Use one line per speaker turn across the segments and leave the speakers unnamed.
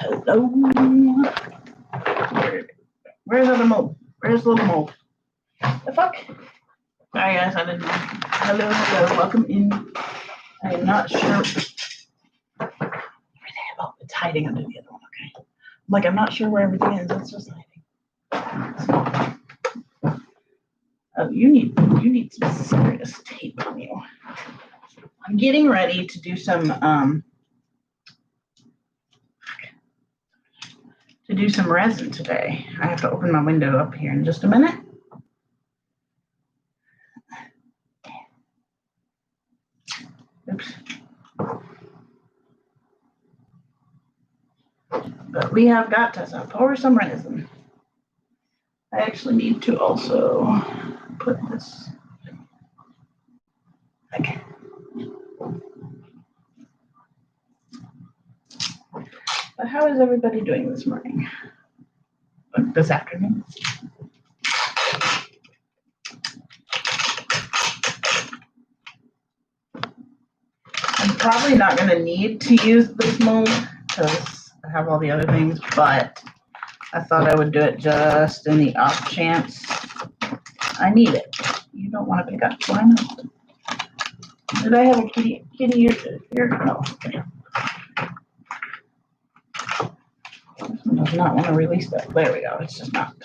Hello. Where's the other mold? Where's the little mold? The fuck? Sorry guys, I didn't know. Hello, welcome in. I am not sure. Everything about it's hiding under the other one, okay? I'm not sure where everything is, it's just hiding. Oh, you need some serious tape on you. I'm getting ready to do some resin today. I have to open my window up here in just a minute. Oops. But we have got to pour some resin. I actually need to also put this. Okay. But how is everybody doing this morning? This afternoon? I'm probably not going to need to use this mold because I have all the other things, but I thought I would do it just in the off chance I need it. You don't want to pick up. Why not? Did I have a kitty here? No. Okay. This one does not want to release that. There we go. It's just not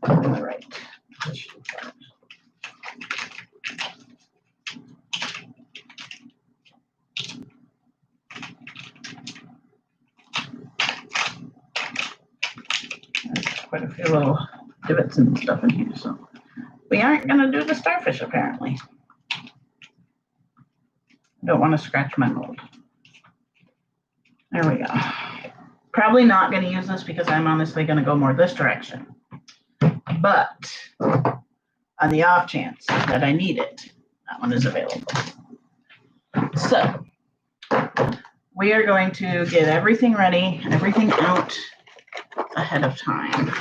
in the right position. There's quite a few little divots and stuff in here, so we aren't going to do the starfish apparently. I don't want to scratch my mold. There we go. Probably not going to use this because I'm honestly going to go more this direction. But on the off chance that I need it, that one is available. So we are going to get everything ready, everything out ahead of time.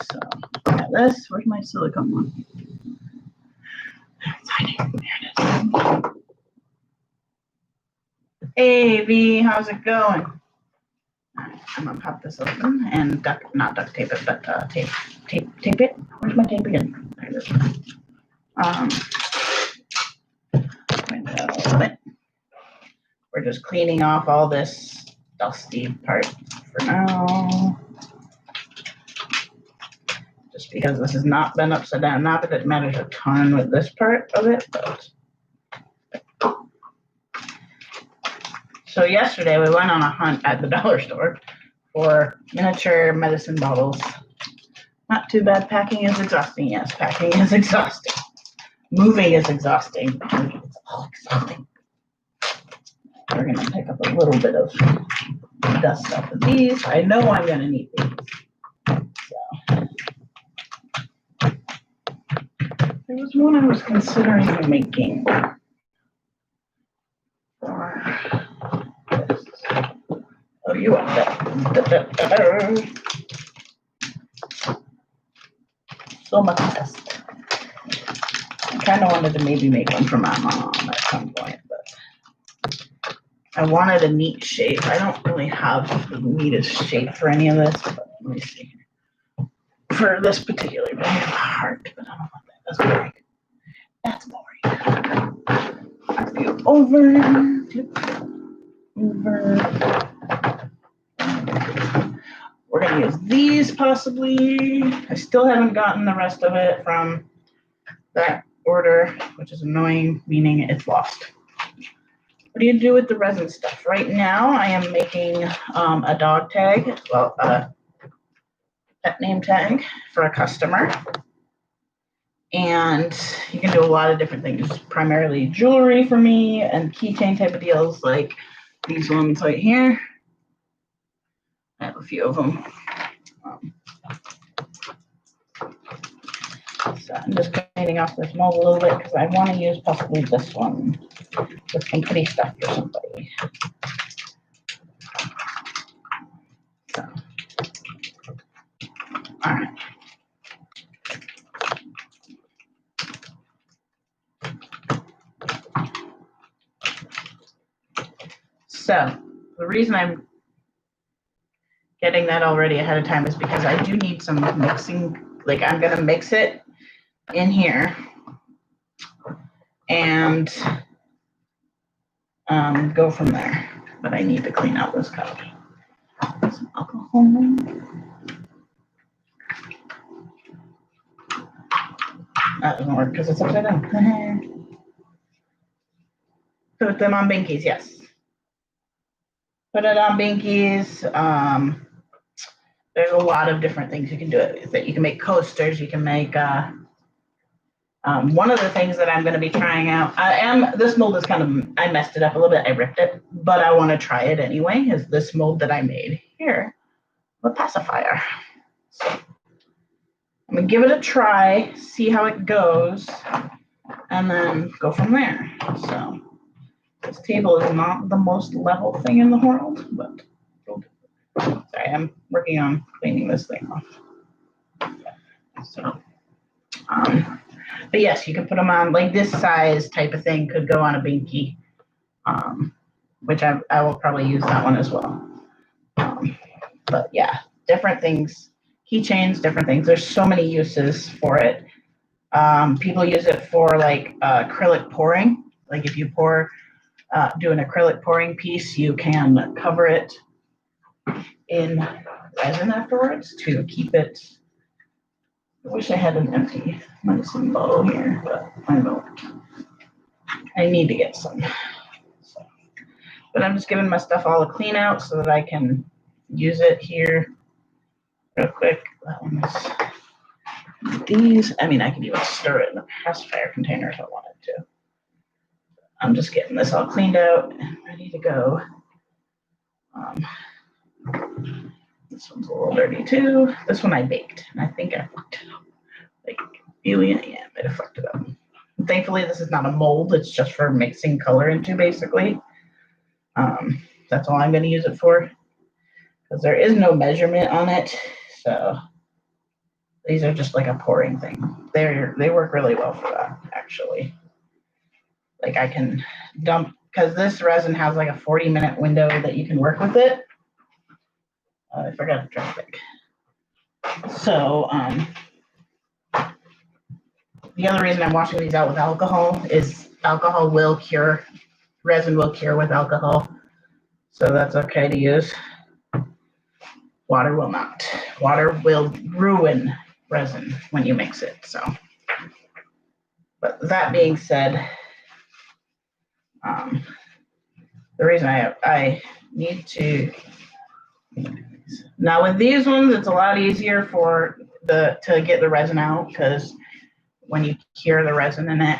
So I got this. Where's my silicone one? It's hiding. There it is. Hey V, how's it going? I'm gonna pop this open and not duct tape it, but tape it. Where's my tape again? There it is. We're just cleaning off all this dusty part for now. Just because this has not been upside down. Not that it matters a ton with this part of it, but. So yesterday we went on a hunt at the dollar store for miniature medicine bottles. Not too bad. Packing is exhausting. Yes, packing is exhausting. Moving is exhausting. It's all exhausting. We're going to pick up a little bit of dust off of these. I know I'm going to need these. So. There was one I was considering making. Oh, you want that? So much dust. I kind of wanted to maybe make one for my mom at some point, but I wanted a neat shape. I don't really have the neatest shape for any of this, but let me see. For this particular, I have a heart, but I don't want that. That's boring. That's boring. I feel over. We're going to use these possibly. I still haven't gotten the rest of it from that order, which is annoying, meaning it's lost. What do you do with the resin stuff? Right now, I am making a dog tag, well, a pet name tag for a customer. And you can do a lot of different things, primarily jewelry for me and keychain type of deals like these ones right here. I have a few of them. So I'm just cleaning off this mold a little bit because I want to use possibly this one with some pretty stuff for somebody. So, all right. So The reason I'm getting that already ahead of time is because I do need some mixing. Like I'm gonna mix it in here and go from there. But I need to clean out this cup. Some alcohol. That doesn't work because it's upside down. Put them on binkies, yes. Put it on binkies. There's a lot of different things you can do it with. You can make coasters. You can make. One of the things that I'm going to be trying out. This mold is I messed it up a little bit. I ripped it, but I want to try it anyway. Is this mold that I made here, the pacifier? So I'm going to give it a try, see how it goes, and then go from there. So this table is not the most level thing in the world, but sorry, I'm working on cleaning this thing off. So, but yes, you can put them on like this size type of thing could go on a binky, which I will probably use that one as well. But yeah, different things, keychains, different things. There's so many uses for it. People use it for like acrylic pouring. Like if you do an acrylic pouring piece, you can cover it in resin afterwards to keep it. I wish I had an empty medicine bottle here, but I don't. I need to get some. So, but I'm just giving my stuff all a clean out so that I can use it here real quick. That one is these. I mean, I can even stir it in the pacifier container if I wanted to. I'm just getting this all cleaned out and ready to go. This one's a little dirty too. This one I baked, and I think I fucked it up. Like, yeah, I might have fucked it up. Thankfully, this is not a mold. It's just for mixing color into, basically. That's all I'm going to use it for, because there is no measurement on it. So these are just like a pouring thing. They work really well for that, actually. Like I can dump, because this resin has like a 40-minute window that you can work with it. I forgot to traffic. So the other reason I'm washing these out with alcohol is alcohol will cure, resin will cure with alcohol. So that's okay to use. Water will not. Water will ruin resin when you mix it. So, but that being said, the reason I need to, now with these ones, it's a lot easier to get the resin out, because when you cure the resin in it,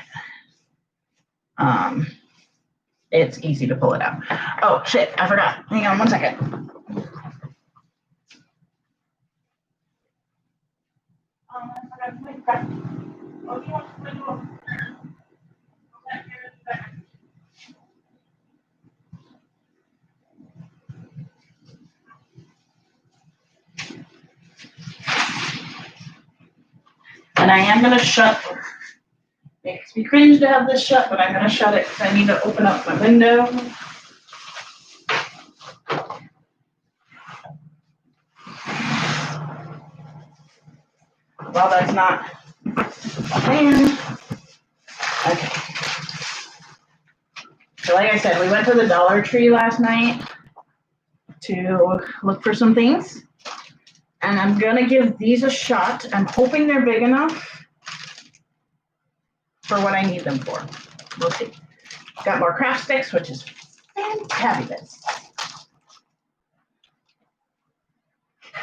it's easy to pull it out. Oh shit, I forgot. Hang on one second. And I am going to shut, it makes me cringe to have this shut, but I'm going to shut it because I need to open up my window. Well, that's not a fan. Okay. So like I said, we went to the Dollar Tree last night to look for some things. And I'm going to give these a shot. I'm hoping they're big enough for what I need them for. We'll see. Got more craft sticks, which is fabulous.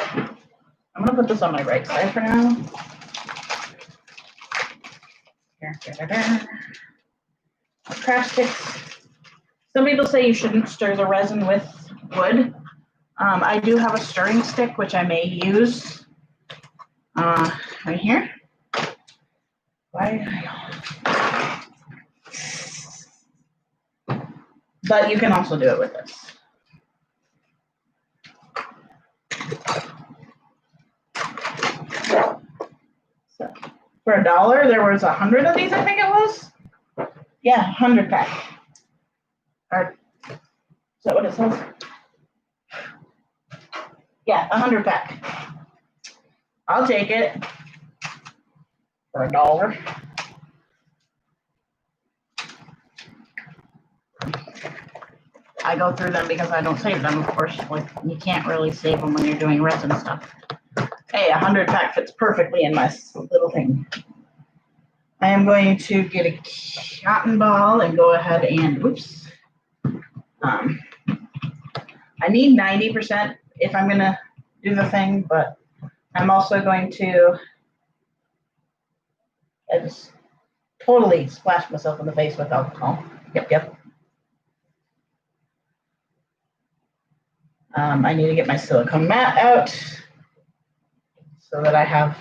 I'm going to put this on my right side for now. Here. Craft sticks. Some people say you shouldn't stir the resin with wood. I do have a stirring stick, which I may use right here. But you can also do it with this. So for $1, there was 100 of these, I think it was. Yeah, 100 pack. Or is that what it says? Yeah, 100 pack. I'll take it for $1. I go through them because I don't save them, of course. Like, you can't really save them when you're doing resin stuff. Hey, 100 pack fits perfectly in my little thing. I am going to get a cotton ball and go ahead and, whoops. I need 90% if I'm gonna do the thing, but I'm also going to, I just totally splashed myself in the face with alcohol. Yep. I need to get my silicone mat out so that I have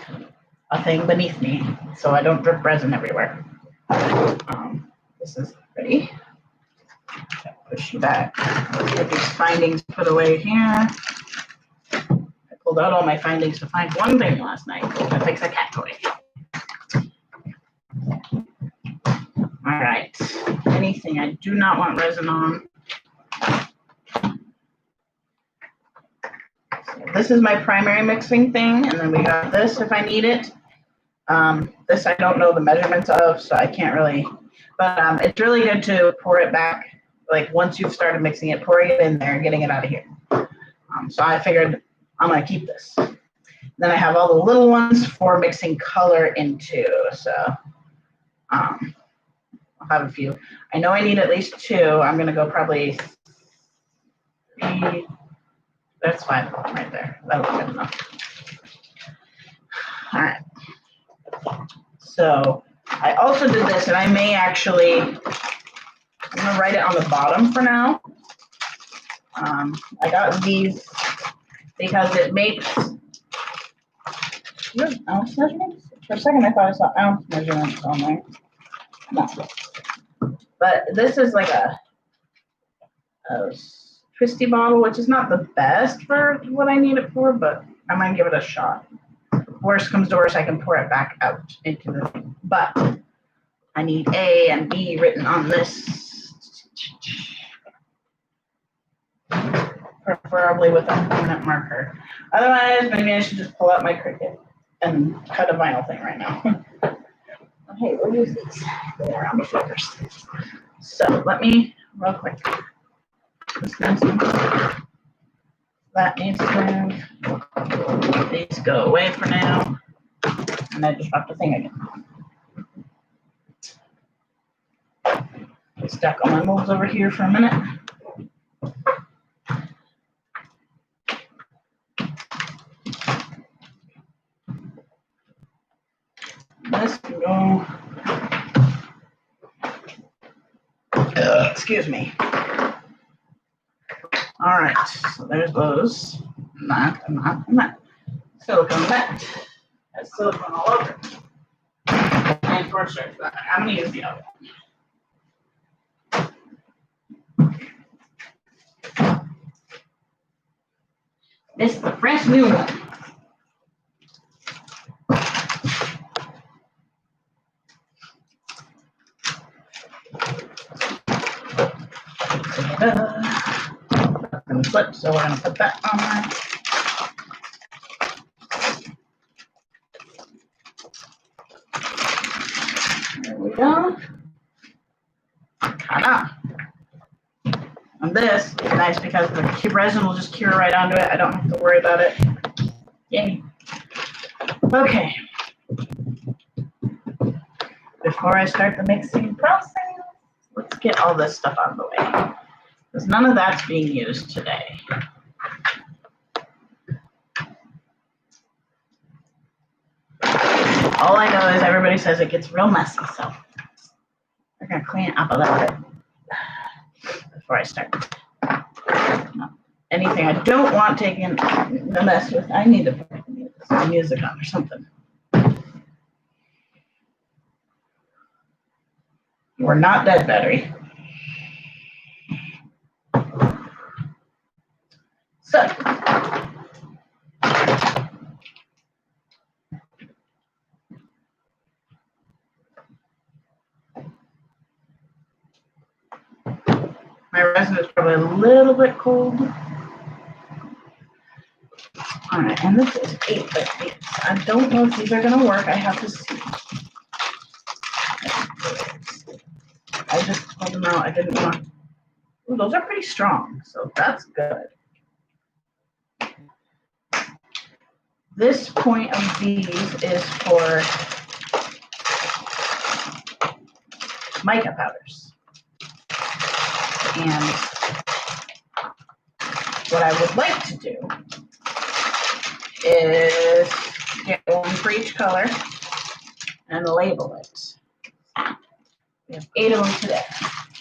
a thing beneath me so I don't drip resin everywhere. This is pretty. Push you back. Let's get these findings put away here. I pulled out all my findings to find one thing last night to fix a cat toy. All right. Anything I do not want resin on. This is my primary mixing thing, and then we got this if I need it. This I don't know the measurements of, so I can't really, but it's really good to pour it back. Like once you've started mixing it, pouring it in there and getting it out of here. So I figured I'm gonna keep this. Then I have all the little ones for mixing color into, so I'll have a few. I know I need at least 2. I'm gonna go probably 3. That's 5 of them right there. That'll be good enough. All right. So I also did this, and I may actually, I'm gonna write it on the bottom for now. I got these because it makes, do you have ounce measurements? For a second I thought I saw ounce measurements on there. No. But this is like a twisty bottle, which is not the best for what I need it for, but I might give it a shot. Worst comes to worst, I can pour it back out into the thing. But I need A and B written on this, preferably with a permanent marker. Otherwise, maybe I should just pull out my Cricut and cut a vinyl thing right now. Hey, we'll use these. They're around the flippers. So let me, real quick. This needs to move. That needs to move. These go away for now. And I just dropped the thing again. Stack all my molds over here for a minute. This can go. Excuse me. All right, so there's those. Not. Silicone mat. Has silicone all over it. And cornstarch. I'm gonna use the other one. This is the fresh new one. And flip, so we're gonna put that on there. There we go. Ta-da. And this is nice because the resin will just cure right onto it. I don't have to worry about it. Yay. Okay. Before I start the mixing process, let's get all this stuff out of the way. Because none of that's being used today. All I know is everybody says it gets real messy, so we're going to clean it up a little bit before I start. Anything I don't want taken the mess with, I need to put some music on or something. We're not dead, battery. So, my resin is probably a little bit cold. All right, and this is 8 by 8. I don't know if these are gonna work. I have to see. I just pulled them out. I didn't want. Ooh, those are pretty strong, so that's good. This point of these is for mica powders. And what I would like to do is get one for each color and label it. We have 8 of them today.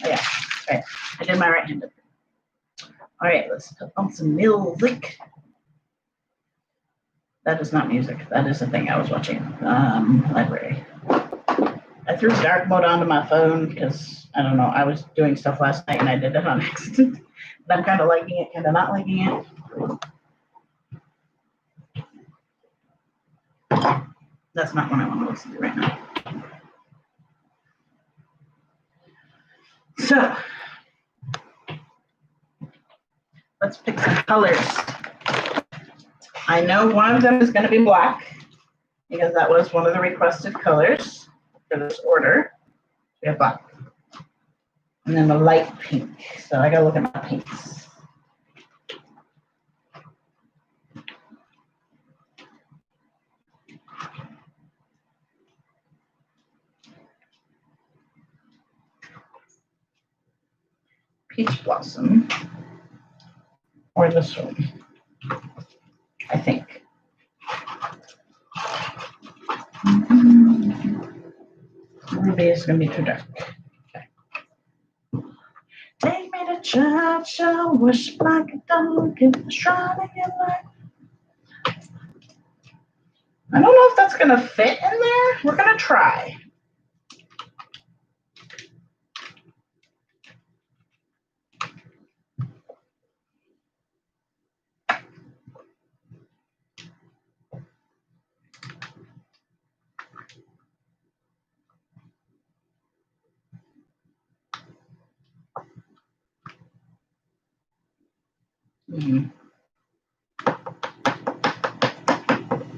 Oh, yeah, okay. I did my right-handed. All right, let's put on some music. That is not music. That is the thing I was watching. Library. I threw dark mode onto my phone because, I don't know, I was doing stuff last night and I did it on accident. And I'm kind of liking it, kind of not liking it. That's not what I want to listen to right now. So, let's pick some colors. I know one of them is going to be black because that was one of the requested colors for this order. We have black. And then a light pink. So I got to look at my pinks. Peach Blossom, or this one, I think. Ruby is going to be too dark. Okay. Take me to church, I'll worship like a dog in the shrine of your life. I don't know if that's going to fit in there. We're going to try.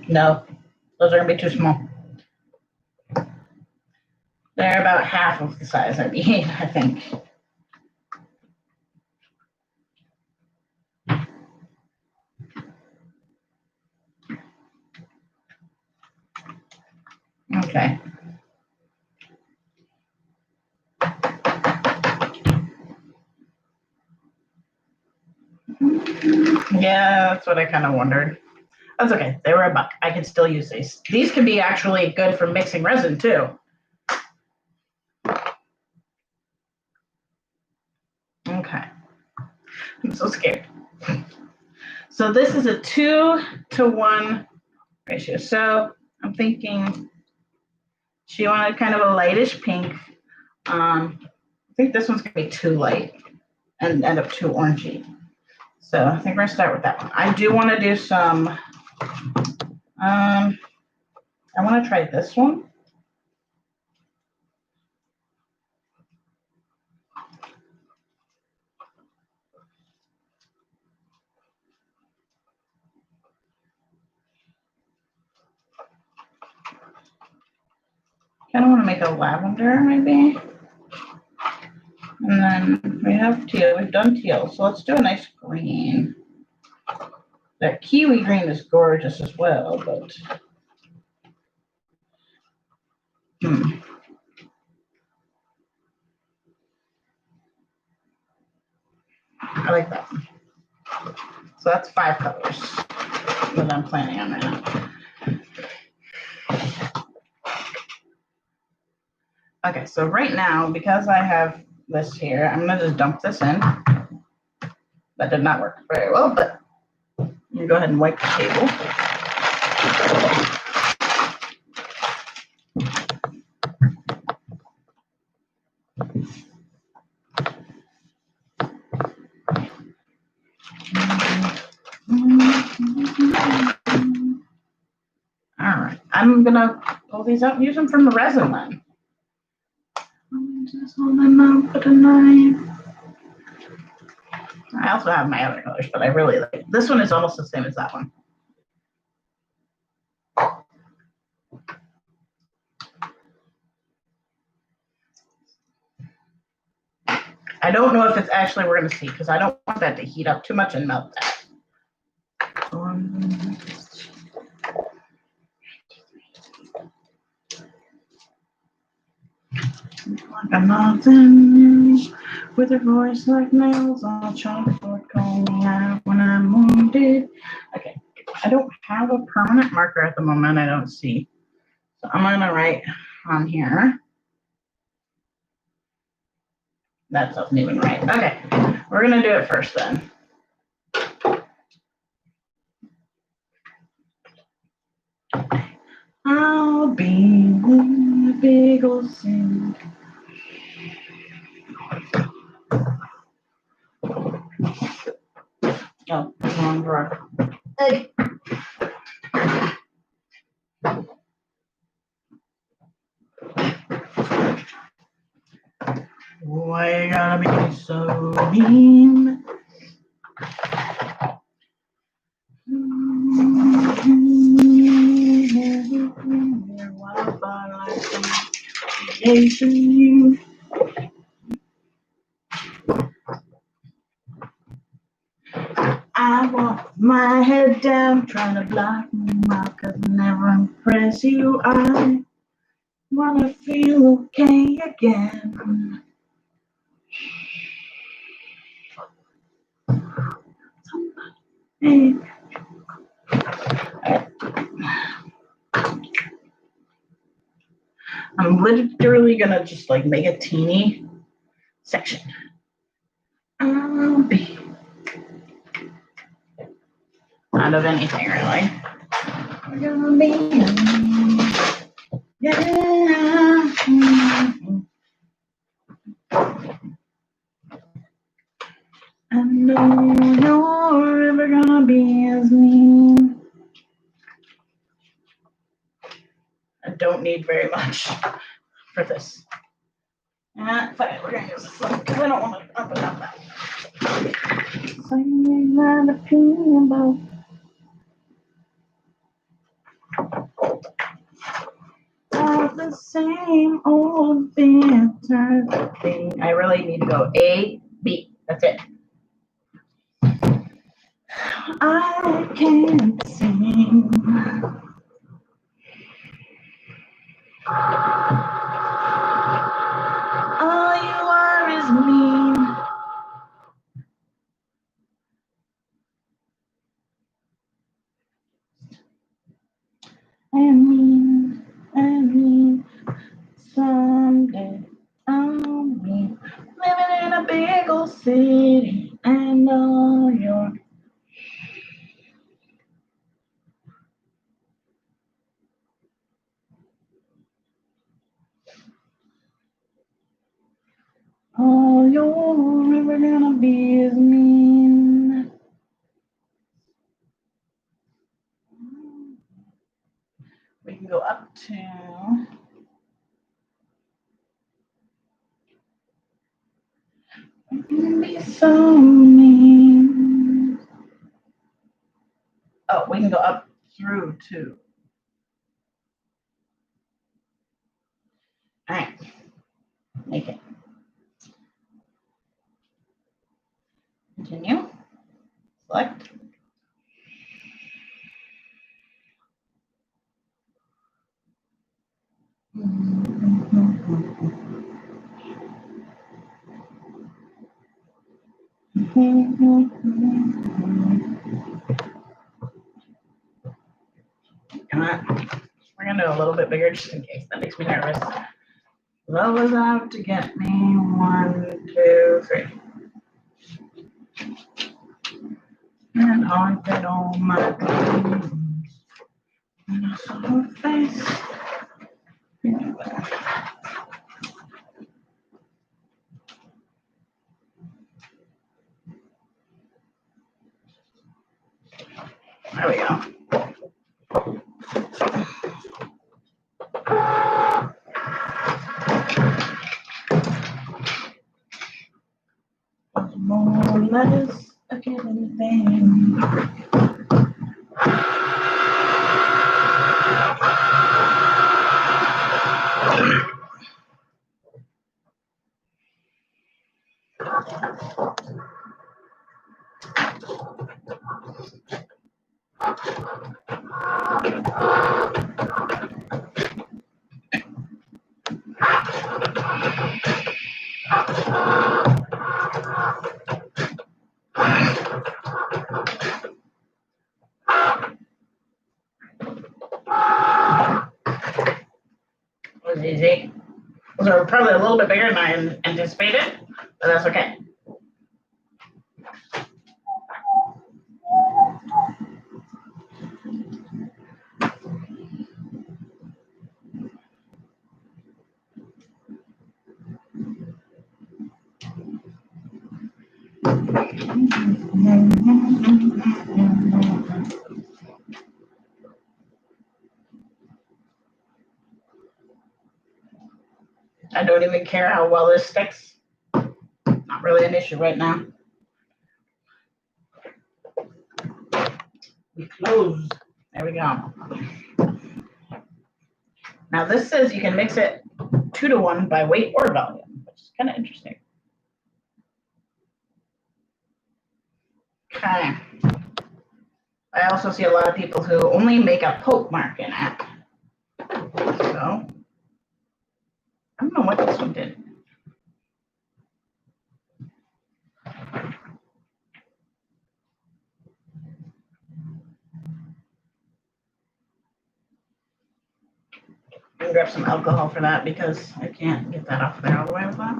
No, those are going to be too small. They're about half of the size I need, I think. Okay. Yeah, that's what I kind of wondered. That's okay. They were $1. I can still use these. These can be actually good for mixing resin too. Okay. I'm so scared. So this is a 2-to-1 ratio. So I'm thinking she wanted kind of a lightish pink. I think this one's gonna be too light and end up too orangey. So I think we're gonna start with that one. I do want to do some. I want to try this one. Kind of want to make a lavender maybe. And then we have teal. We've done teal. So let's do a nice green. That kiwi green is gorgeous as well, but I like that one. So that's 5 colors that I'm planning on right now. Okay, so right now, because I have this here, I'm gonna just dump this in. That did not work very well, but you go ahead and wipe the table. All right, I'm gonna pull these out and use them from the resin line. Just hold them out with a knife. I also have my other colors, but I really like it. This one is almost the same as that one. I don't know if it's actually, we're going to see, because I don't want that to heat up too much and melt that. Like a nothing, with a voice like nails on a chalkboard, call me out when I'm wounded. Okay, I don't have a permanent marker at the moment, I don't see. So I'm gonna write on here. That doesn't even right. Okay, we're gonna do it first then. I'll be in the big old sink. Oh, wrong drawer. Hey. Why you gotta be so mean? I walk my head down, trying to block me out, 'cause I never impress you. I wanna feel okay again. Hey. I'm literally gonna just like make a teeny section. I'll be out of anything really. We're gonna be, yeah. I know you're ever gonna be as mean. I don't need very much for this. Fuck it, we're gonna use this one because I don't want to up and up that. Singing my opinion about. The same old bitter thing. I really need to go A, B. That's it. I can't sing. All you are is mean. I mean, someday I'll be living in a big old city and all your all you're ever gonna be is mean. We can go up to be so mean. Oh, we can go up through too. All right, make it. Continue. Select. Come on. We're gonna do a little bit bigger just in case. That makes me nervous. Love is out to get me. 1, 2, 3. And haunted all my dreams. And I saw her face. There we go. More letters, a given thing. Was easy. Those are probably a little bit bigger than I anticipated, but that's okay. I don't even care how well this sticks. Not really an issue right now. We close. There we go. Now this says you can mix it 2-to-1 by weight or volume, which is kind of interesting. Okay. I also see a lot of people who only make a poke mark in it. So I don't know what this one did. I'm gonna grab some alcohol for that because I can't get that off of there all the way with that.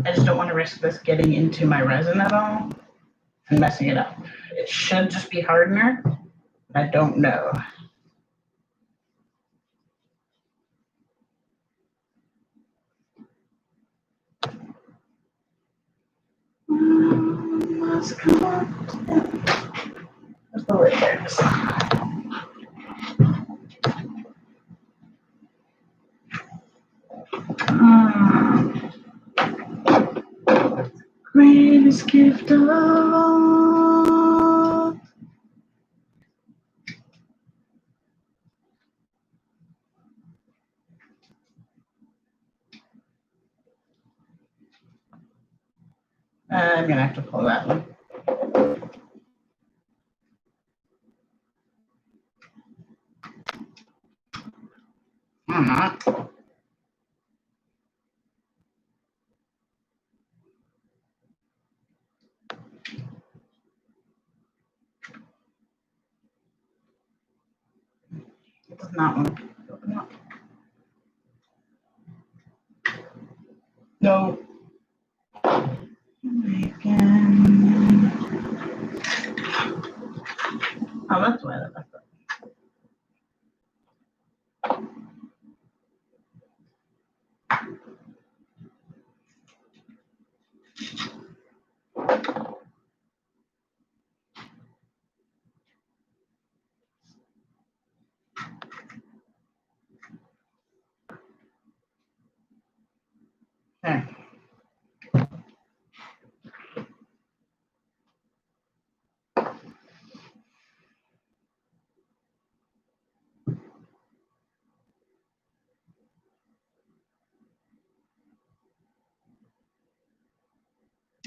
I just don't want to risk this getting into my resin at all and messing it up. It should just be hardener, but I don't know. Let's come on. There's the lid there. Greatest gift of all. I'm gonna have to pull that one. I'm not. It does not want to open up. No. Again. Oh, that's why that left it. There.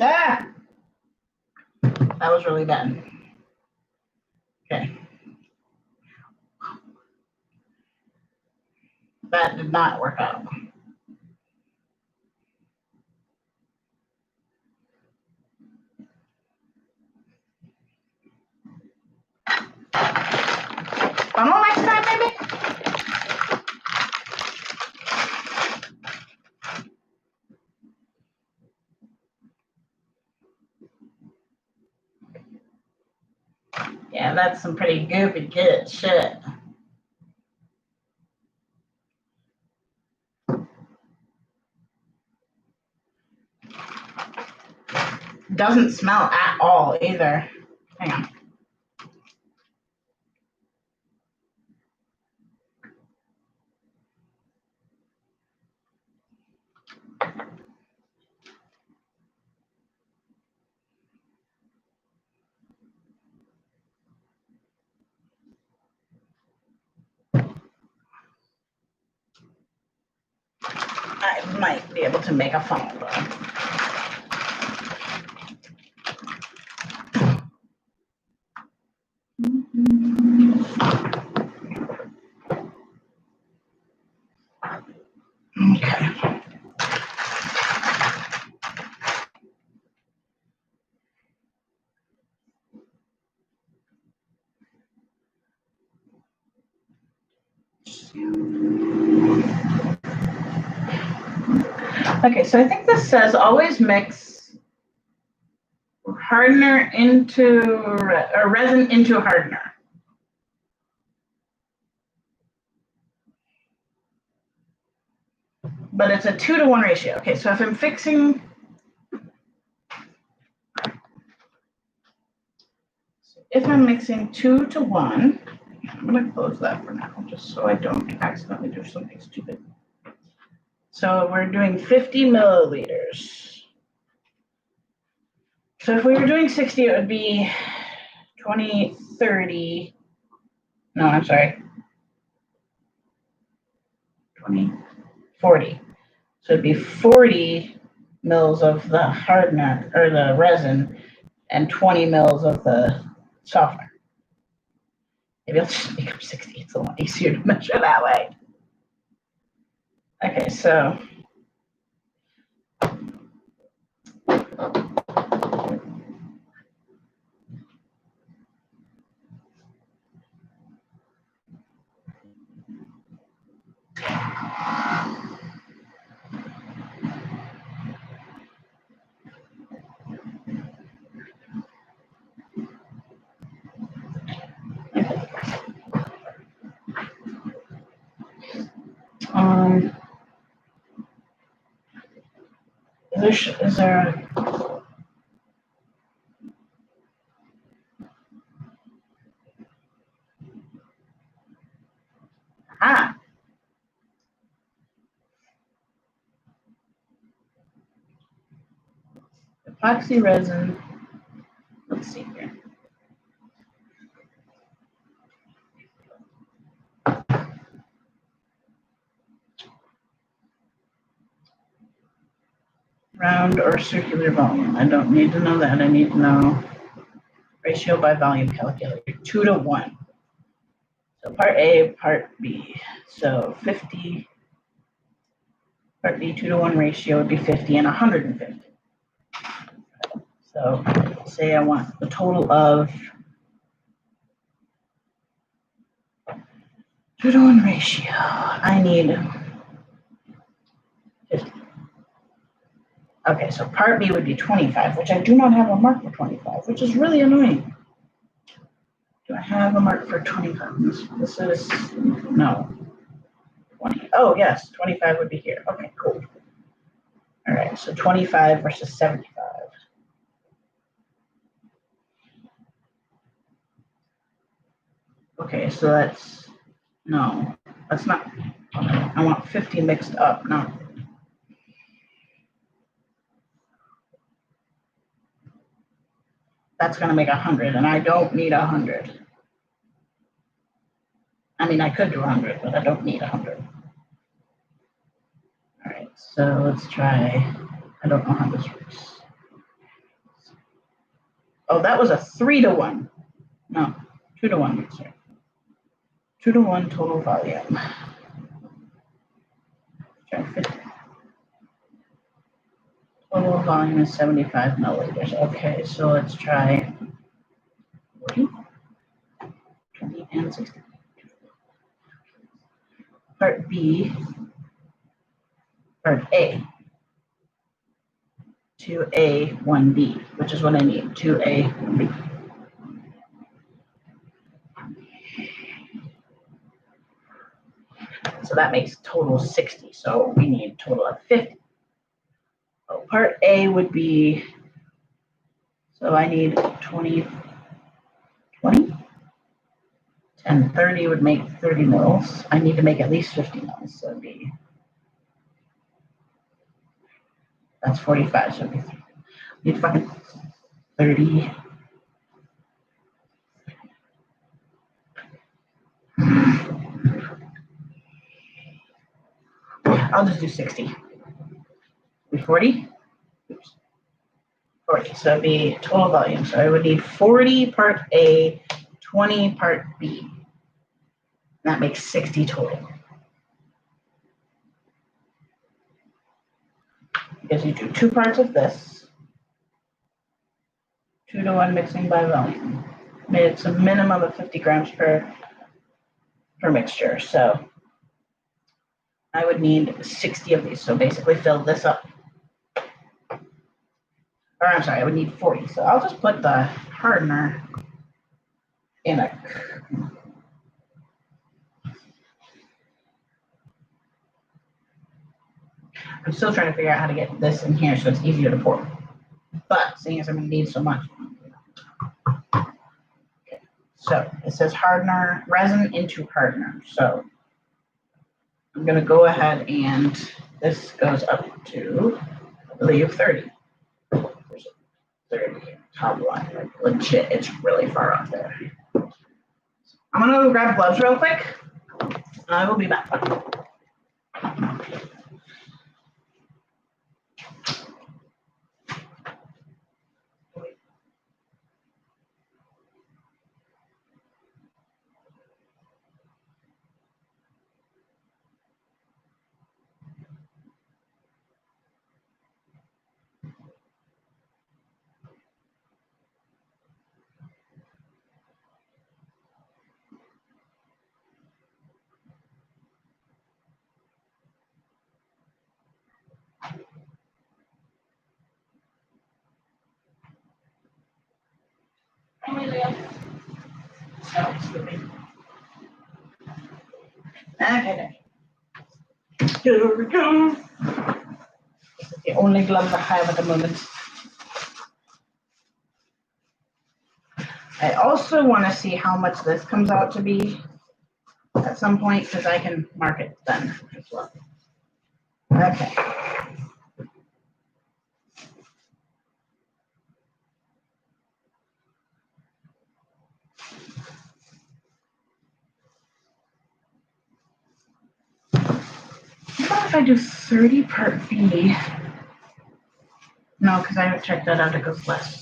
Ah! That was really bad. Okay. That did not work out. Funnel next time, maybe? Yeah, that's some pretty goopy good shit. Doesn't smell at all either. Hang on. might be able to make a funnel though. Okay. Okay, so I think this says always mix hardener into, or resin into hardener. But it's a 2-to-1 ratio. Okay, so if I'm fixing, if I'm mixing 2-to-1, I'm going to close that for now, just so I don't accidentally do something stupid. So we're doing 50 milliliters. So if we were doing 60, it would be 20, 30. No, I'm sorry. 20, 40. So it'd be 40 mils of the hardener or the resin and 20 mils of the softener. Maybe I'll just make up 60. It's a lot easier to measure that way. Okay, so is there epoxy resin? Let's see here. Round or circular volume. I don't need to know that. I need to know ratio by volume calculator. 2-to-1. So part A, part B. So 50. Part B 2-to-1 ratio would be 50 and 150. So say I want the total of 2-to-1 ratio. I need 50. Okay, so part B would be 25, which I do not have a mark for 25, which is really annoying. Do I have a mark for 25? This is, no. 20. Oh, yes, 25 would be here. Okay, cool. All right, so 25 versus 75. Okay, so that's, no, that's not, I want 50 mixed up, not. That's going to make 100, and I don't need 100. I mean, I could do 100, but I don't need 100. All right, so let's try, I don't know how this works. Oh, that was a 3-to-1. No, 2-to-1, sorry. 2-to-1 total volume. Try 50. Total volume is 75 milliliters. Okay, so let's try 40, 20, and 60. Part B, part A, 2A, 1B, which is what I need, 2A, 1B. So that makes total 60, so we need a total of 50. So part A would be, so I need 20, 20, and 30 would make 30 mils. I need to make at least 50 mils, so it'd be, that's 45, so it'd be, need fucking 30. I'll just do 60. need 40? Oops. 40, so it'd be total volume. So I would need 40 part A, 20 part B. That makes 60 total. Because you do 2 parts of this, 2-to-1 mixing by volume. It's a minimum of 50 grams per mixture. So I would need 60 of these. So basically fill this up. Or I'm sorry, I would need 40. So I'll just put the hardener in a. I'm still trying to figure out how to get this in here so it's easier to pour. But seeing as I'm going to need so much. Okay. So it says hardener, resin into hardener. So I'm going to go ahead and this goes up to, I believe, 30. There's a 30 top line. Like legit, it's really far up there. I'm going to go grab gloves real quick. I will be back. Okay. Here we go. This is the only gloves I have at the moment. I also want to see how much this comes out to be at some point because I can mark it then as well. Okay. What about if I do 30 part B? No, because I haven't checked that out. It goes less.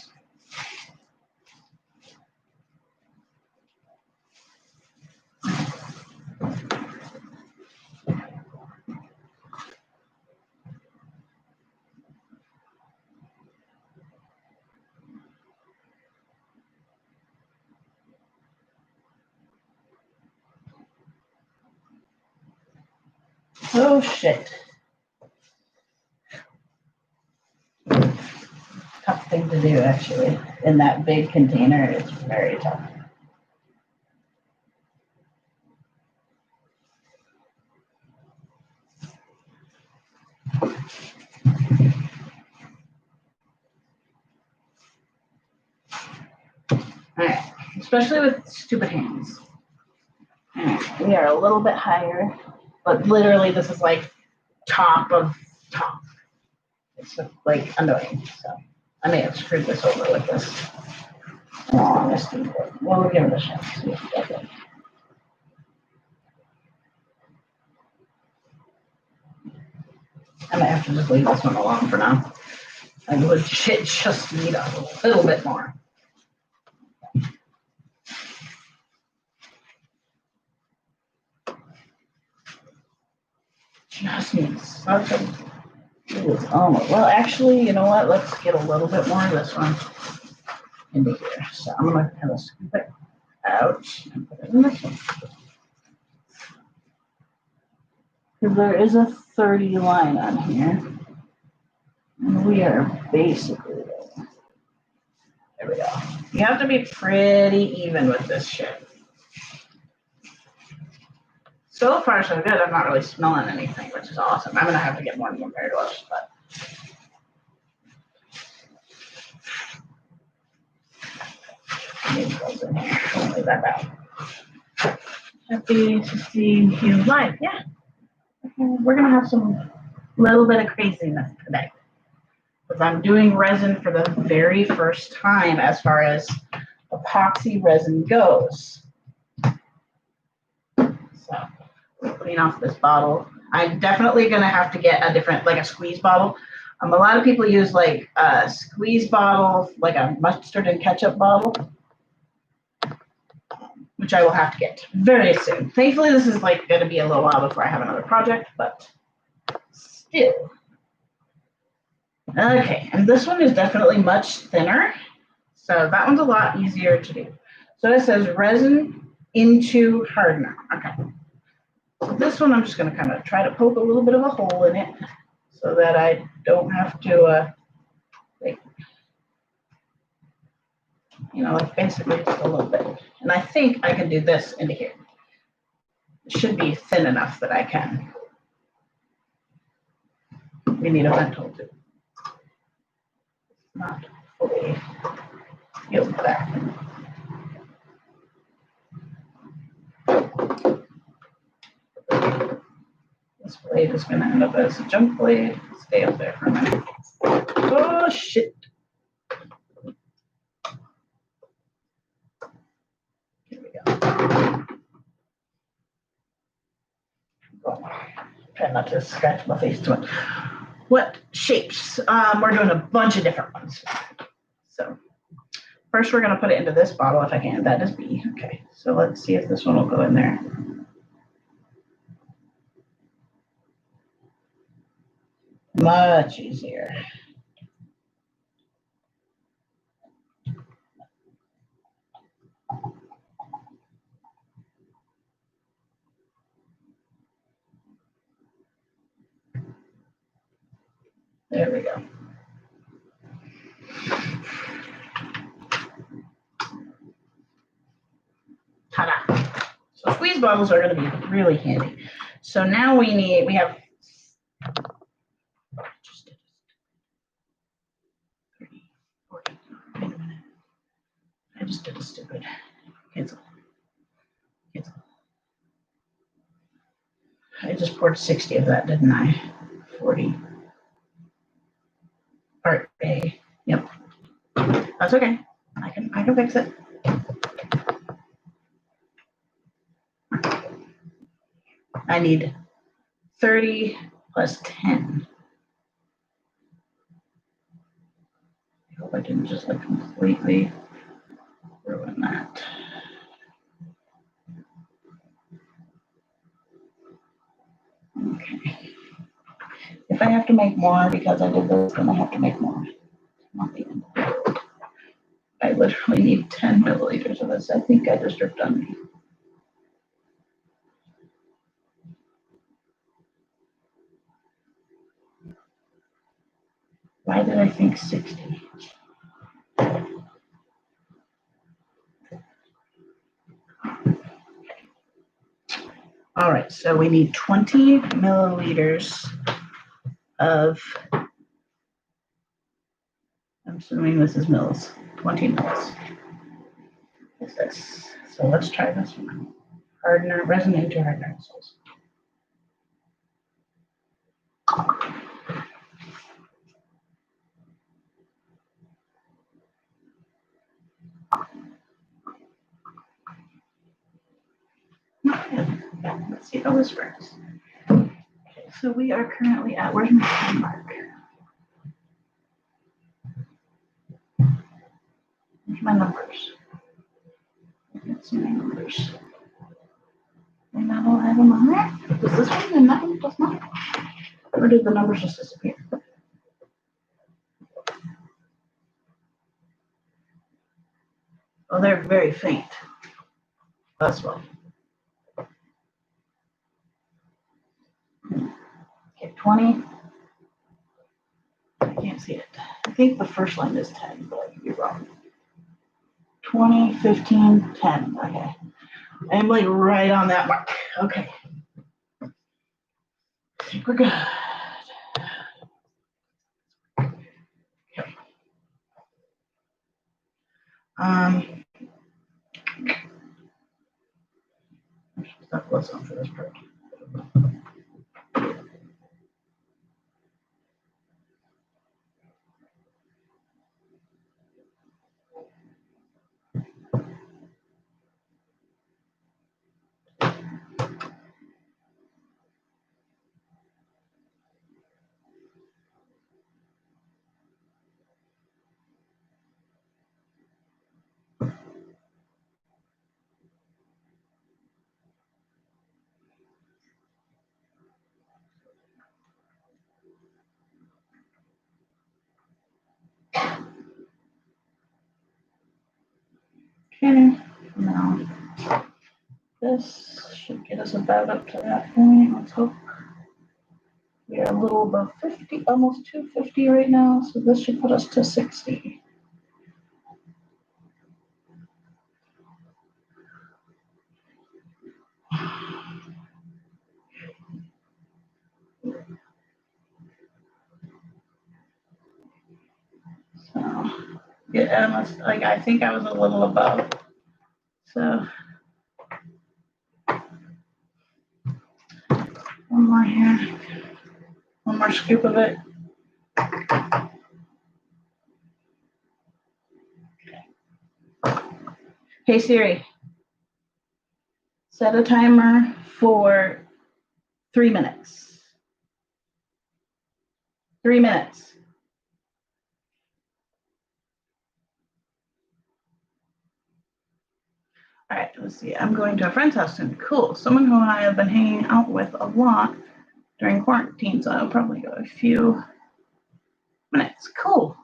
Oh shit. Tough thing to do actually. In that big container, it's very tough. Alright, especially with stupid hands. Alright, we are a little bit higher, but literally this is like top of top. It's like annoying, so I may have screwed this over with this. In all honesty, but we'll give it a shot. See if we get it. I might have to just leave this one alone for now. I legit just need a little bit more. Just needs such a. Oh, well, actually, you know what? Let's get a little bit more of this one into here. So I'm going to kind of scoop it out and put it in this one. Because there is a 30 line on here. And we are basically there. There we go. You have to be pretty even with this shit. So far, so good. I'm not really smelling anything, which is awesome. I'm going to have to get more and more pair gloves, but. Maybe those in here. Don't leave that out. Happy to see you live. Yeah. Okay. We're going to have some little bit of craziness today. Because I'm doing resin for the very first time as far as epoxy resin goes. So, clean off this bottle. I'm definitely going to have to get a different, like a squeeze bottle, A lot of people use like a squeeze bottle, like a mustard and ketchup bottle, which I will have to get very soon. Thankfully, this is like going to be a little while before I have another project, but still. Okay, and this one is definitely much thinner. So that one's a lot easier to do. So it says resin into hardener. Okay. So this one I'm just going to kind of try to poke a little bit of a hole in it so that I don't have to, like, like basically just a little bit. And I think I can do this into here. It should be thin enough that I can. We need a vent hole too. Not fully sealed back. This blade is going to end up as a junk blade. Stay up there for a minute. Oh, shit. Here we go. Oh, try not to scratch my face too much. What shapes? We're doing a bunch of different ones. So first we're going to put it into this bottle if I can. That is B. Okay, so let's see if this one will go in there. Much easier. There we go. Ta-da. So squeeze bottles are going to be really handy. So now we have 30, 40. Wait a minute. I just did a stupid cancel. Cancel. I just poured 60 of that, didn't I? 40. Part A. Yep. That's okay. I can fix it. I need 30 plus 10. I hope I didn't just like completely ruin that. Okay. If I have to make more because I did this, then I have to make more. Not the end. I literally need 10 milliliters of this. I think I just ripped on me. Why did I think 60? All right, so we need 20 milliliters of, I'm assuming this is mils, 20 mils. What's this? So let's try this one. Hardener, resin into hardener missiles. Let's see how this works. Okay, so we are currently at, where's my pen mark? Where's my numbers? Let's see my numbers. They're not all have them on there? Does this one and that one does not? Or did the numbers just disappear? Oh, they're very faint. That's one. Okay, 20. I can't see it. I think the first line is 10, but I could be wrong. 20, 15, 10. Okay. I'm like right on that mark. Okay. I think we're good. Okay. That was on for this part. Okay, now this should get us about up to that point. Let's hope. We're a little above 50, almost 250 right now, so this should put us to 60. So, yeah, almost, like I think I was a little above. So, one more here, one more scoop of it. Hey Siri, set a timer for 3 minutes. 3 minutes. All right, let's see. I'm going to a friend's house soon. Cool. Someone who I have been hanging out with a lot during quarantine, so I'll probably go a few minutes. Cool.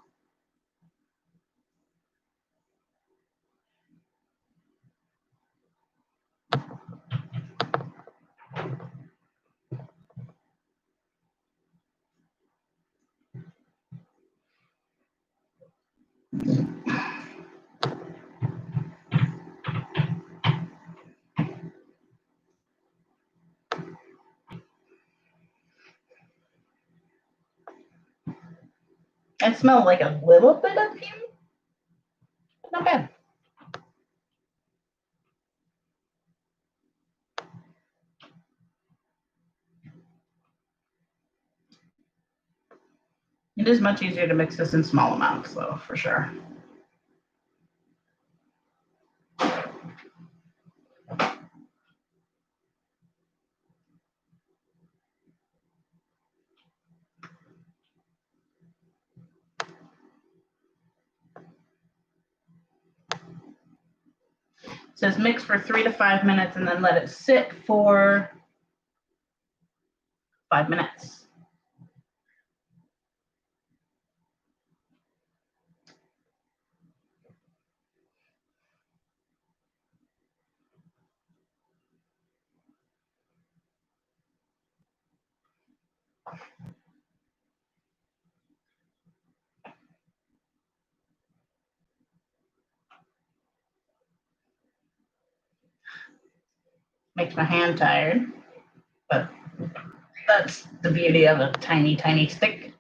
I smell like a little bit of fume, but not bad. It is much easier to mix this in small amounts, though, for sure. It says mix for 3 to 5 minutes and then let it sit for 5 minutes. Makes my hand tired, but that's the beauty of a tiny, tiny stick.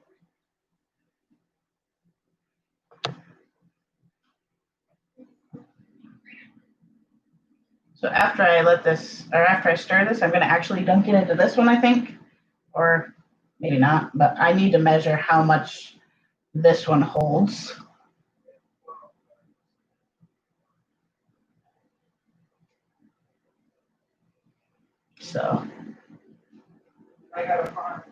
So after I let this, or after I stir this, I'm going to actually dunk it into this one, I think, or maybe not, but I need to measure how much this one holds. So I got a farm.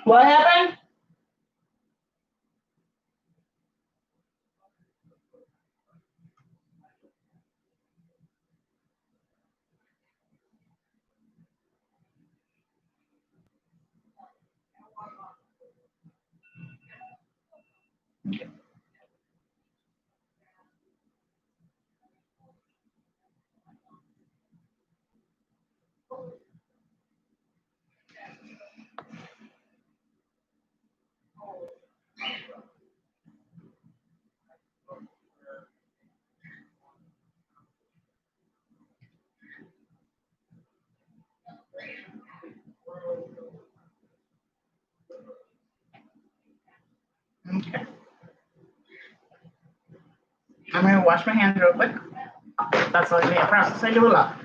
What happened? Okay. Okay. I'm going to wash my hands real quick. That's like a process I do a lot.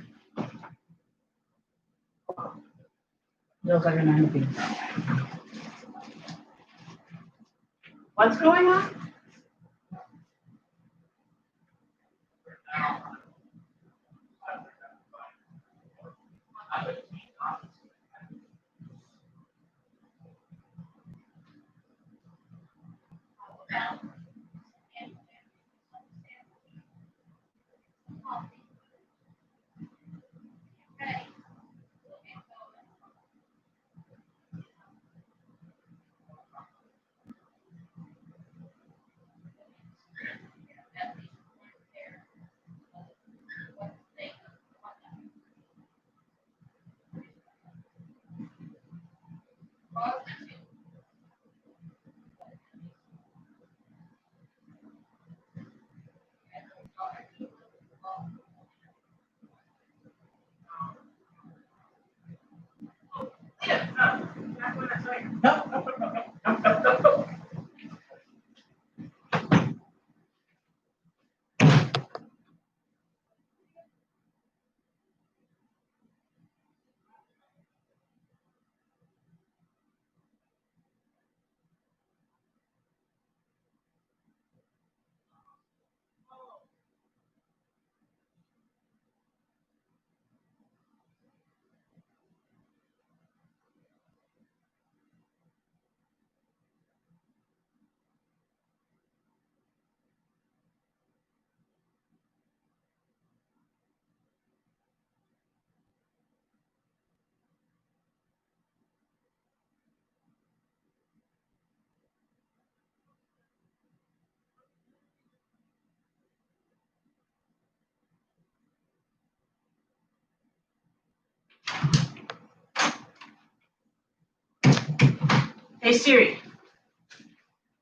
Feels like an empty. What's going on? Hey Siri,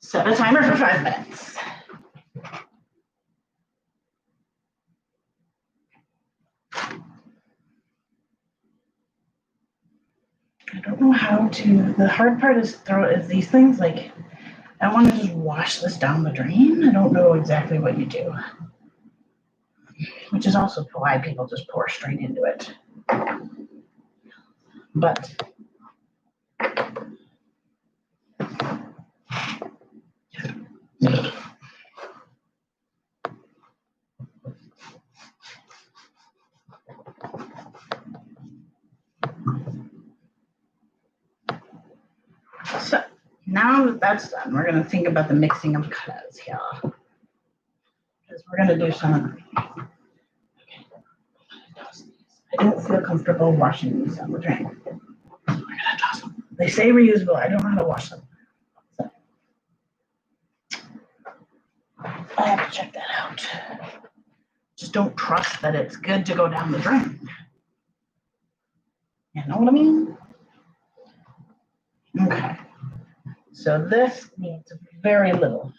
set a timer for 5 minutes. I don't know how to, the hard part is these things, like, I want to just wash this down the drain. I don't know exactly what you do, which is also why people just pour straight into it. But so now that that's done, we're going to think about the mixing of colors here. Because we're going to do some. I don't feel comfortable washing these down the drain. We're going to toss them. They say reusable. I don't know how to wash them. So I have to check that out. Just don't trust that it's good to go down the drain. You know what I mean? Okay. So this needs very little.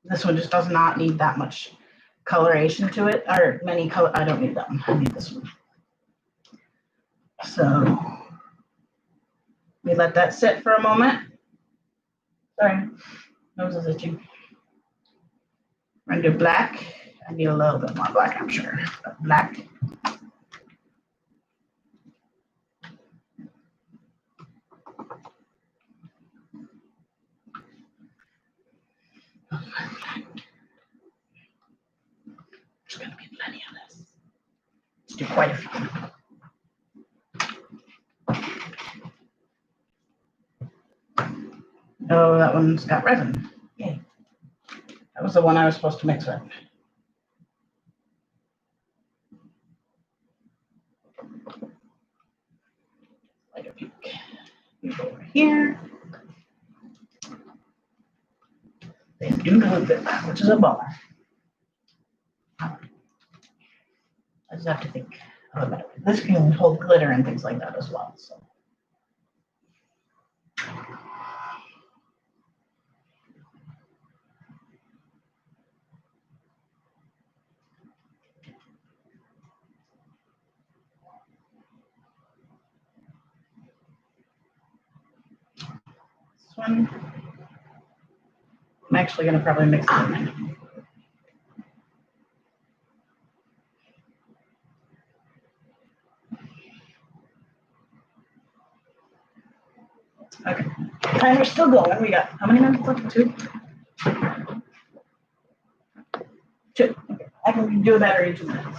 This one just does not need that much coloration to it, or many color. I don't need that one. I need this one. So we let that sit for a moment. Sorry, nose is itchy. We're gonna do black. I need a little bit more black, I'm sure, but black. There's gonna be plenty of this. Let's do quite a few. Oh, that one's got resin. Yay. That was the one I was supposed to mix with. Like a pink. You go over here. They do glue it, which is a bummer. I just have to think of a better way. This can hold glitter and things like that as well. So. This one, I'm actually going to probably mix it in. Okay, timer's still going. We got how many minutes left? 2? 2. Okay, I can do a battery in 2 minutes.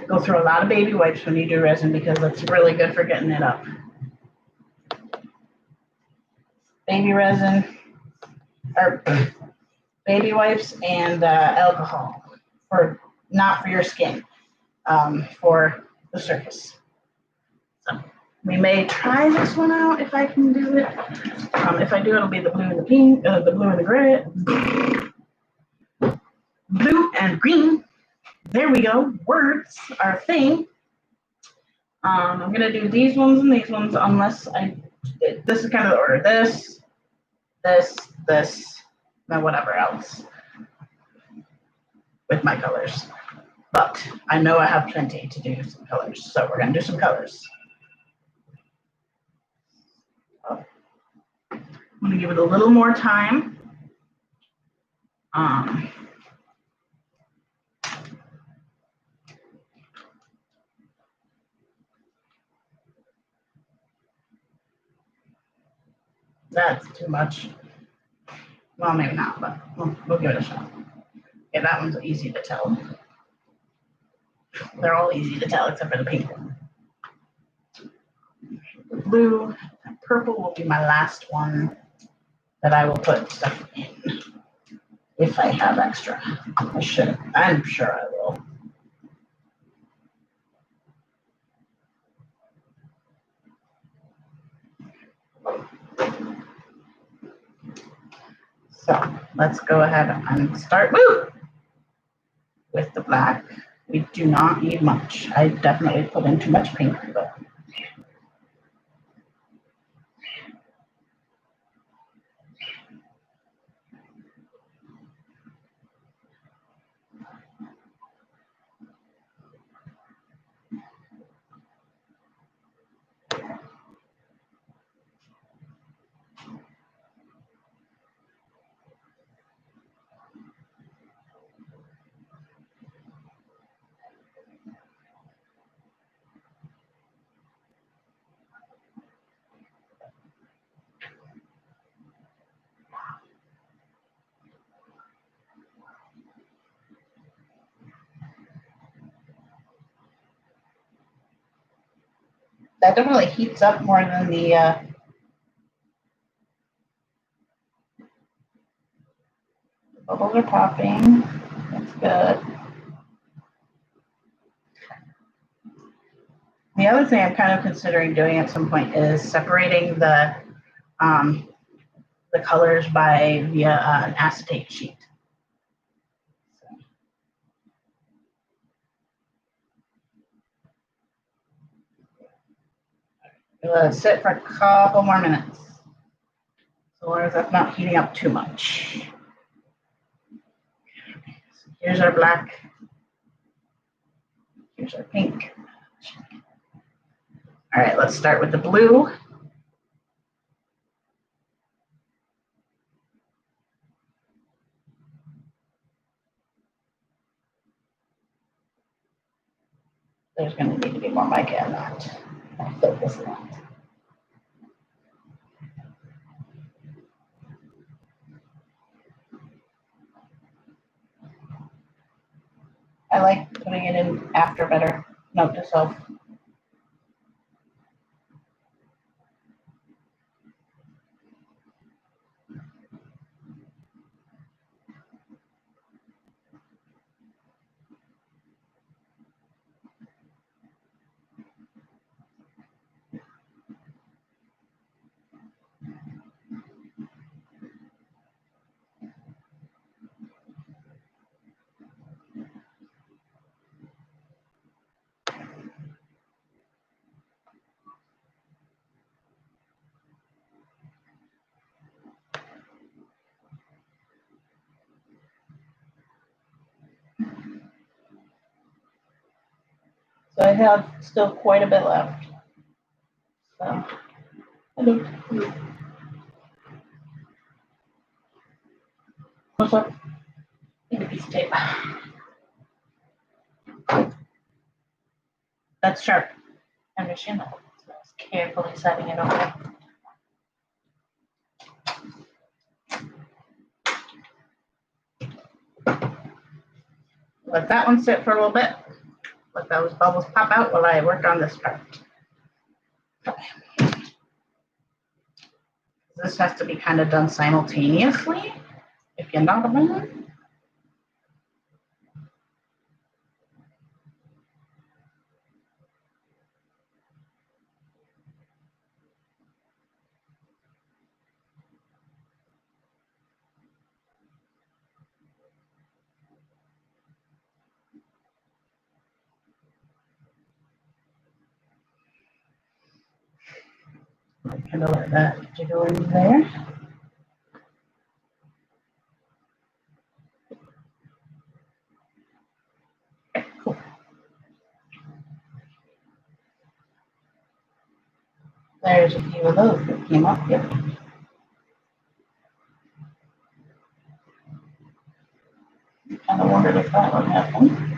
Go through a lot of baby wipes when you do resin because that's really good for getting it up. Baby resin, or baby wipes and alcohol, for not for your skin, for the surface. So we may try this one out if I can do it. If I do, it'll be the blue and the pink, the blue and the gray, blue and green. There we go. Words are a thing. I'm gonna do these ones and these ones unless this is kind of the order. This, and whatever else with my colors. But I know I have plenty to do some colors, so we're gonna do some colors. I'm gonna give it a little more time. That's too much. Well, maybe not, but we'll give it a shot. Yeah, that one's easy to tell. They're all easy to tell except for the pink one. The blue and purple will be my last one that I will put stuff in. If I have extra. I should. I'm sure I will. So let's go ahead and start with the black. We do not need much. I definitely put in too much pink, but that definitely heats up more than the bubbles are popping. That's good. The other thing I'm kind of considering doing at some point is separating the colors via an acetate sheet. Let it sit for a couple more minutes. So long as that's not heating up too much. Here's our black. Here's our pink. All right, let's start with the blue. There's going to need to be more mica in that. I'll focus on that. I like putting it in after better. Note to self. So I have still quite a bit left. So, hello. What's up? Need a piece of tape. That's sharp. Understand that. So I was carefully setting it away. let that one sit for a little bit. Let those bubbles pop out while I work on this part. Okay. This has to be kind of done simultaneously, if you're not a man. Kind of let that jiggle in there. Okay, cool. There's a few of those that came up. Yep. Kind of wondered if that would happen.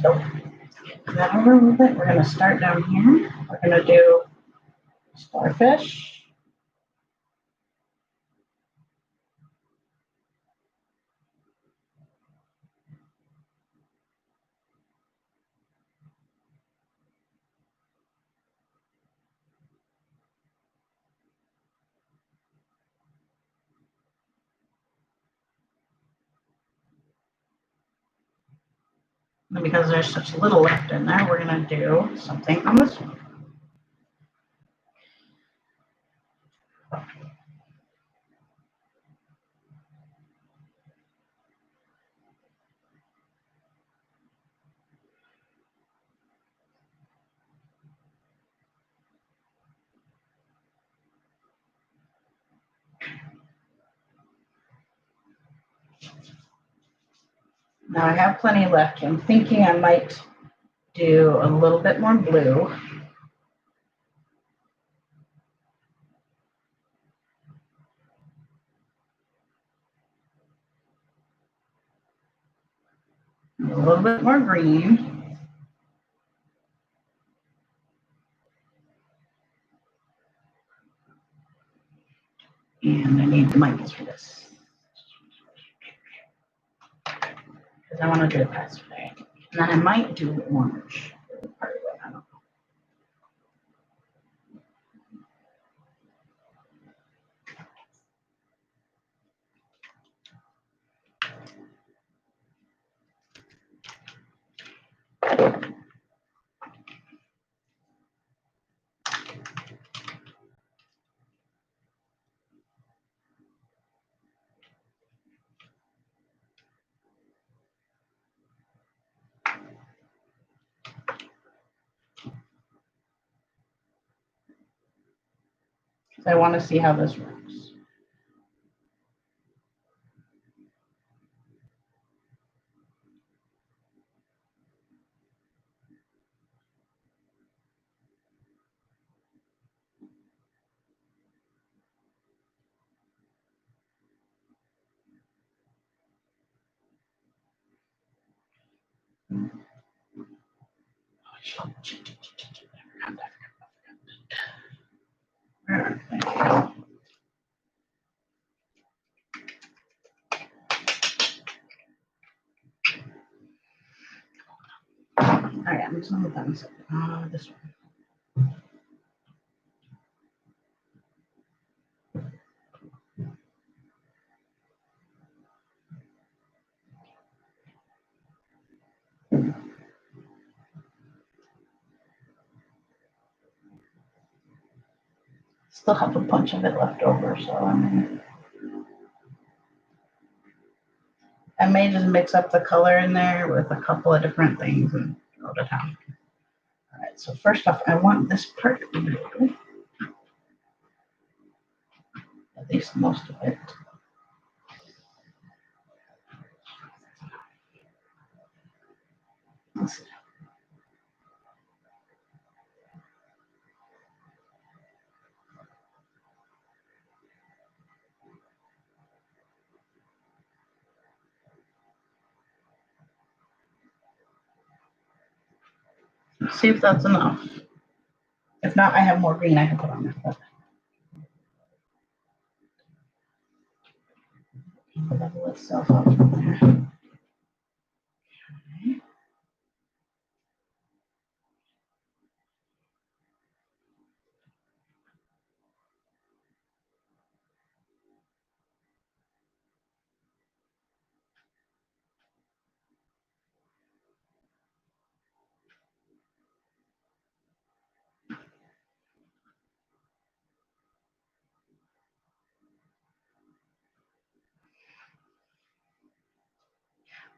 So, that over a little bit. We're going to start down here. We're going to do starfish. And because there's such little left in there, we're going to do something on this one. Now I have plenty left. I'm thinking I might do a little bit more blue. A little bit more green. And I need the mics for this. Because I want to do it past today. And then I might do orange. Part of it, I don't know. I want to see how this works. All right, I'm just on the button. This one. Still have a bunch of it left over, so I may just mix up the color in there with a couple of different things and go to town. All right, so first off, I want this part blue. At least most of it. Let's see. See if that's enough. If not, I have more green I can put on there. But level itself out from there. Okay.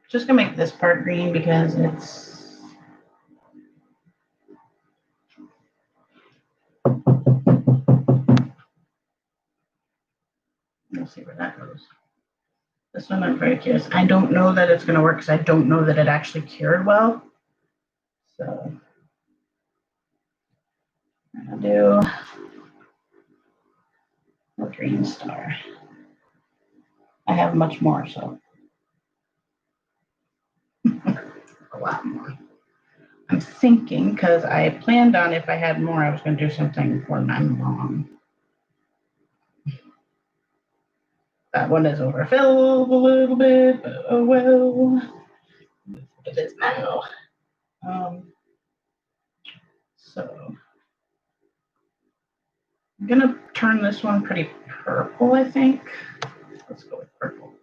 Just gonna make this part green because it's we'll see where that goes. This one I'm very curious. I don't know that it's gonna work because I don't know that it actually cured well. So I'm gonna do a green star. I have much more, so a lot more. I'm thinking because I planned on if I had more, I was going to do something for my mom. That one is overfilled a little bit, but oh well. It is now. So I'm going to turn this one pretty purple, I think. Let's go with purple.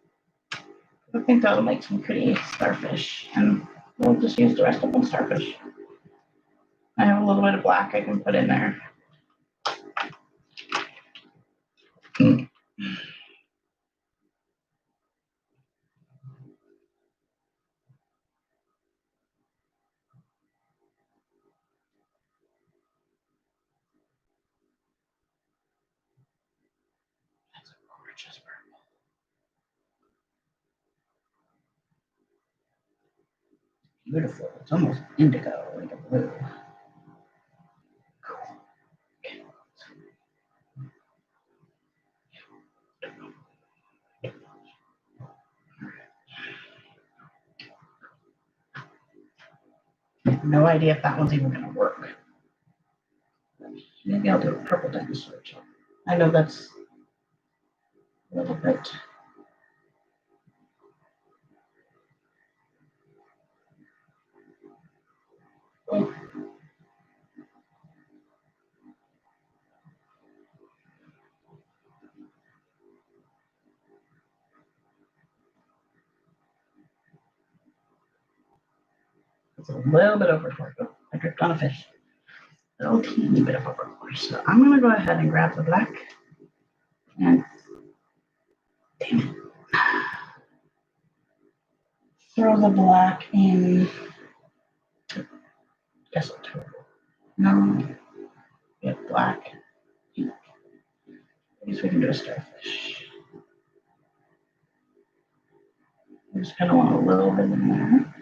I think that'll make some pretty starfish, and we'll just use the rest of them starfish. I have a little bit of black I can put in there. That's a gorgeous purple. Beautiful. It's almost indigo, like a blue. Cool. Okay. I have no idea if that one's even going to work. Maybe I'll do a purple dinosaur. I know that's a little bit. Oh. It's a little bit overpowered. Oh, I dripped on a fish. A little teeny bit of overpowered. So I'm going to go ahead and grab the black. And damn it. Throw the black in. Guess what? No. We have black. I guess we can do a starfish. I just kind of want a little bit in there.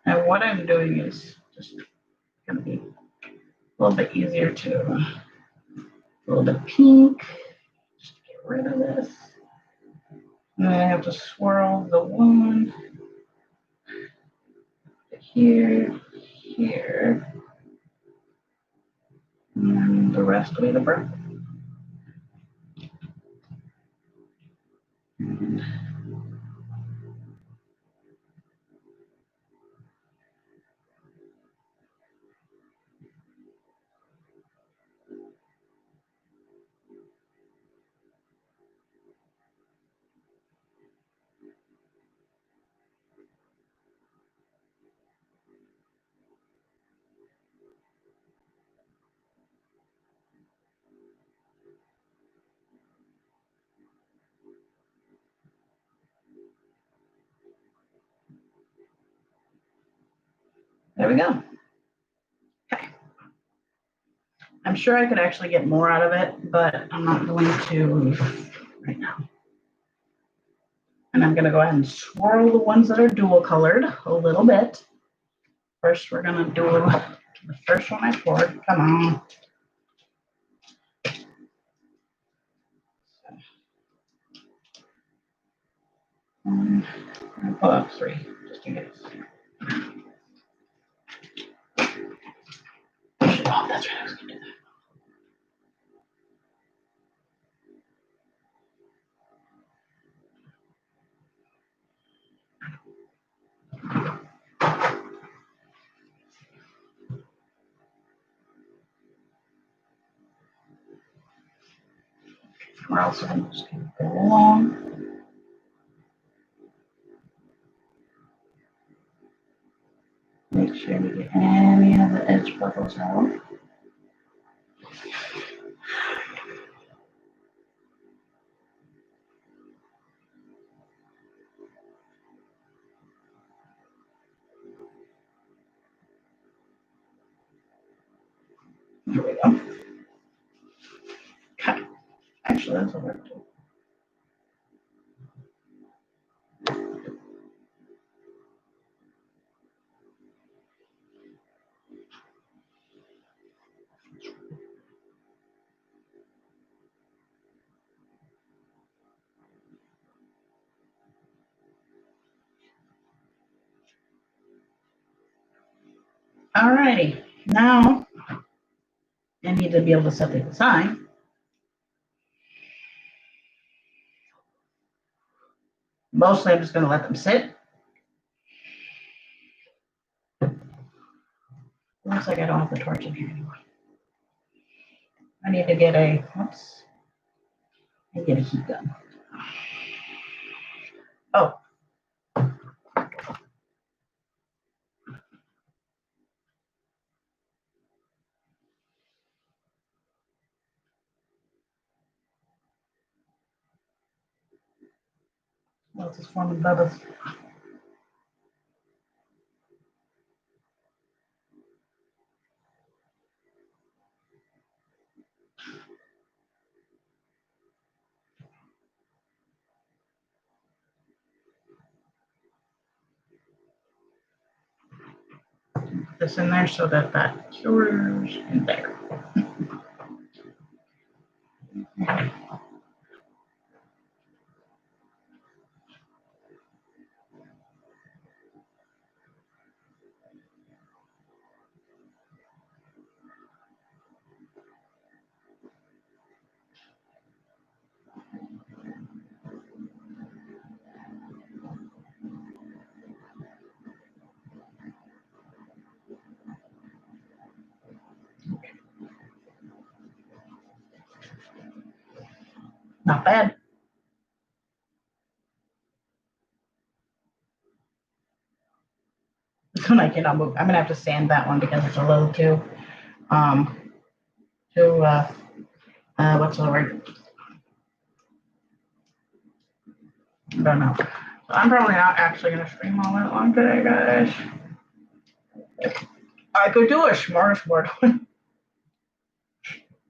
And what I'm doing is just going to be a little bit easier to, a little bit pink, just to get rid of this. And then I have to swirl the one here, here, and then the rest will be the purple. And there we go. Okay. I'm sure I could actually get more out of it, but I'm not going to right now. And I'm going to go ahead and swirl the ones that are dual colored a little bit. First, we're going to do the first one I poured. Come on. I'll pull out 3, just in case. Oh, that's right, I was going to do that. We're also going to just go along. Make sure we get any of the edge bubbles out. There we go. Okay. Actually, that's a work too. Alrighty, now I need to be able to set the design. Mostly I'm just going to let them sit. Looks like I don't have the torch in here anymore. I need to get a, whoops, I get a heat gun. Oh. Well, it's just forming bubbles. Put this in there so that that cures in there. Not bad. This one I cannot move. I'm gonna have to sand that one because it's a little too, what's the word? I don't know. So I'm probably not actually gonna stream all that long today, guys. I could do a smorgasbord.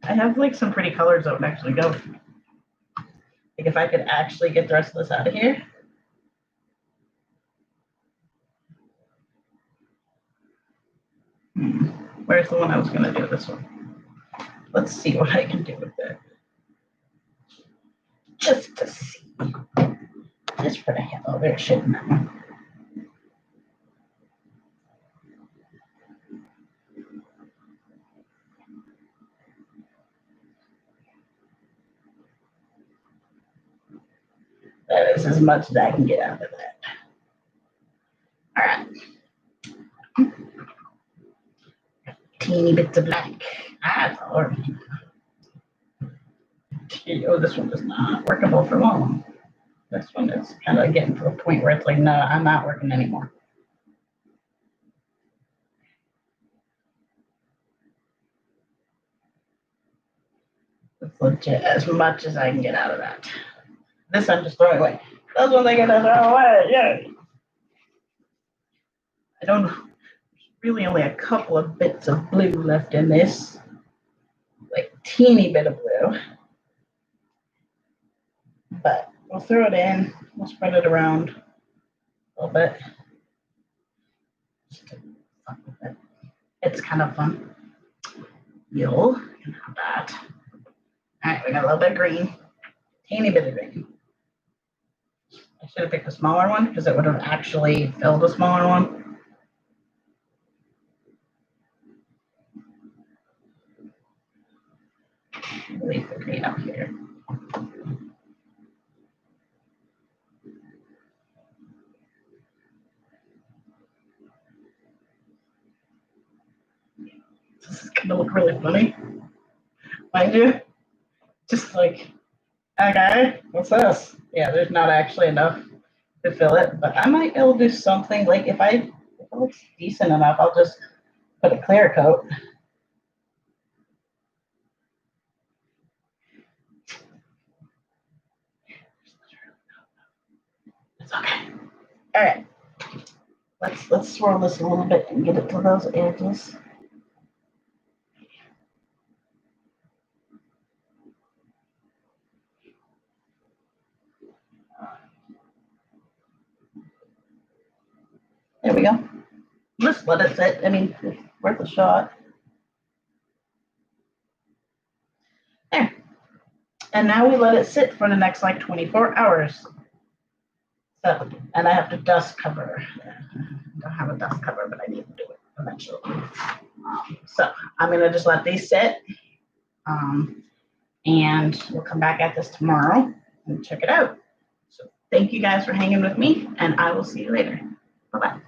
I have like some pretty colors that would actually go. Like if I could actually get the rest of this out of here. Where's the one I was gonna do? This one. Let's see what I can do with it. Just to see. Just put a little bit of shit in that one. That is as much as I can get out of that. All right. Teeny bits of black. Ah, Lord. Oh, this one is not workable for long. This one is kind of getting to a point where it's like, no, I'm not working anymore. It's legit as much as I can get out of that. This I'm just throwing away. Those ones I get to throw away. Yay. I don't know. There's really only a couple of bits of blue left in this. Like teeny bit of blue. But we'll throw it in. We'll spread it around a little bit. Just to fun with it. It's kind of fun. You'll have that. All right, we got a little bit of green. Teeny bit of green. I should have picked a smaller one because it would have actually filled a smaller one. Really put me up here. This is gonna look really funny, mind you. Just like, okay, what's this? Yeah, there's not actually enough to fill it, but I might be able to do something like if it looks decent enough, I'll just put a clear coat. It's okay. All right. Let's swirl this a little bit and get it to those edges. There we go. Just let it sit. I mean, it's worth a shot. There. And now we let it sit for the next like 24 hours. So, and I have to dust cover. I don't have a dust cover, but I need to do it eventually. So I'm gonna just let these sit. And we'll come back at this tomorrow and check it out. So thank you guys for hanging with me, and I will see you later. Bye-bye.